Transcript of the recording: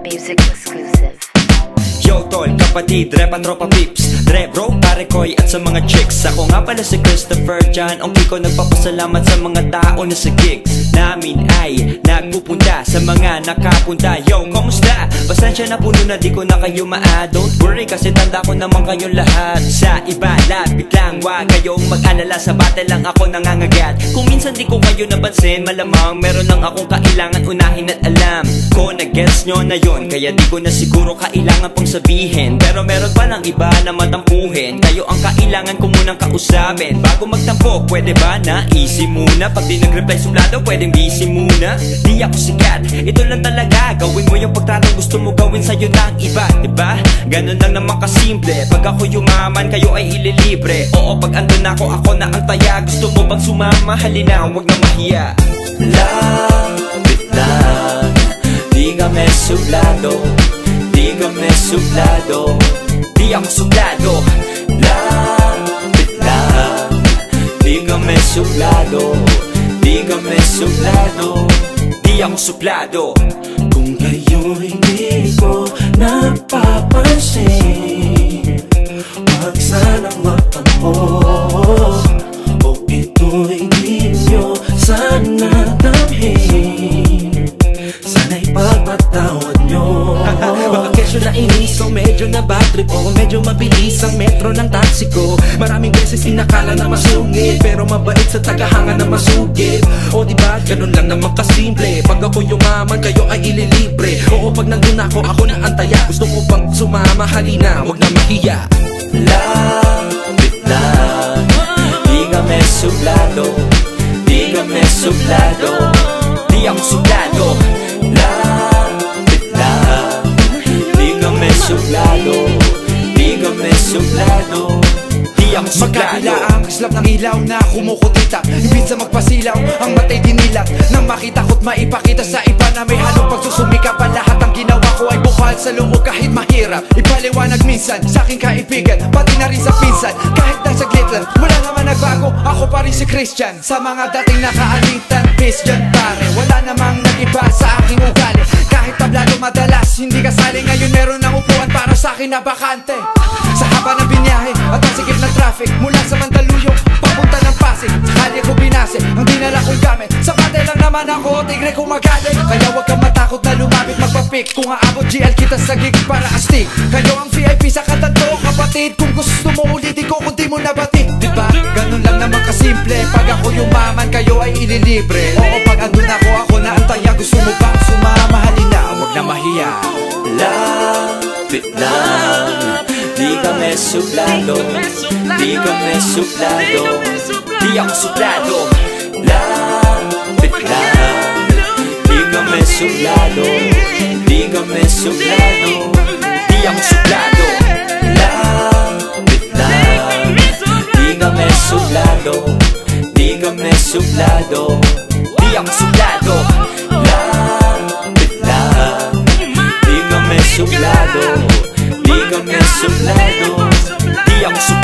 Music exclusive. Yo tol, kapatid, repa tropa pips, Dre bro, pare koy at sa mga chicks. Ako nga pala si Christopher John, ang Kiko. Nagpapasalamat sa mga tao na sa gigs namin ay nagpupunta sa mga nakapunta. Yo, kamusta? Pasensya na puno na di ko na kayo Don't worry kasi tanda ko naman kayong lahat. Sa iba, lapit lang, wag kayong mag-alala. Sa battle lang ako nangangagat. Kung minsan di ko kayo napansin, malamang meron lang akong kailangan unahin at alam ko na gets nyo na yun. Kaya di ko na siguro kailangan pang sabihin, pero meron pa lang iba na matampuhin. Kayo ang kailangan ko munang kausapin bago magtampo, pwede ba na easy muna? Pag di nag-reply suplado, pwedeng busy muna. Di ako sikat, ito lang talaga. Gawin mo yung pagtratong gusto mo gawin sa'yo ng iba, diba? Ganun lang naman kasimple. Pag ako yumaman, kayo ay ililibre. Oo, pag andun ako na ang taya. Gusto mo bang sumama? Halina, huwag na mahiya. Lapit lang, di kami suplado, di kami suplado, di ako suplado. Lapit lang, di kami suplado, di kami suplado, di ako suplado. Kung kayo'y di ko napapansin, wag sanang magtampo. O ito'y di nyo sana damhin, sana'y pagpatawad nyo. Baka kesyo na inis o medyo na bad trip, o medyo mabilis ang metro ng taxi ko. Maraming beses inakala na masungit, pero mabait sa tagahanga na masugit. O diba, ganun lang naman kasimple. Pag ako yumaman, kayo ay ililibre. Oo, pag nandun ako na ang taya. Gusto ko bang sumama? Halina, huwag na mahiya. Lapit lang, di kami suplado, di kami suplado, di ako suplado. Lapit lang, di kami suplado, di kami suplado, di ako suplado. Magkabila ang kislap ng ilaw na kumukutita, imbis sa magpasilaw, ang matay dinilat. Nang makita ko't maipakita sa iba na may halong pagsusumikap. Ang lahat ang ginawa ko ay bukal sa loob kahit mahirap. Ipaliwanag minsan sa aking kaibigan, pati na rin sa pinsan. Kahit na saglit lang, wala naman nagbago, ako pa rin si Christian. Sa mga dating nakaalitan, peace dyan pare. Wala namang nag-iba sa aking ugali. Kahit tablado madalas, hindi kasali. Ngayon meron ng upuan para sa akin na bakante. Sa haba ng binyahe at ang sikip ng traffic, mula sa Mandaluyong papunta ng Pasig, kalye ko binase ang dinala kong gamit. Sa batay lang naman ako, tigre kung magaling. Kaya huwag kang matakot na lumapit, magpapik. Kung aabot GL kita sa gig para astig. Kayo ang VIP sa katanto, kapatid. Kung gusto mo ulitin ko kung di mo nabatid, diba? Ganun lang naman kasimple. Pag ako yumaman, kayo ay ililibre. Oo, pag andun ako na ang taya. Gusto mo bang sumama? Halina, huwag na mahiya. Lapit lang, di kami suplado, di kami suplado, di ako suplado. Lapit lang, di kami suplado, di kami suplado, di ako suplado. Lapit lang, di kami suplado, di kami suplado, di ako suplado. Lapit lang, di kami suplado, di kami suplado, di ako suplado.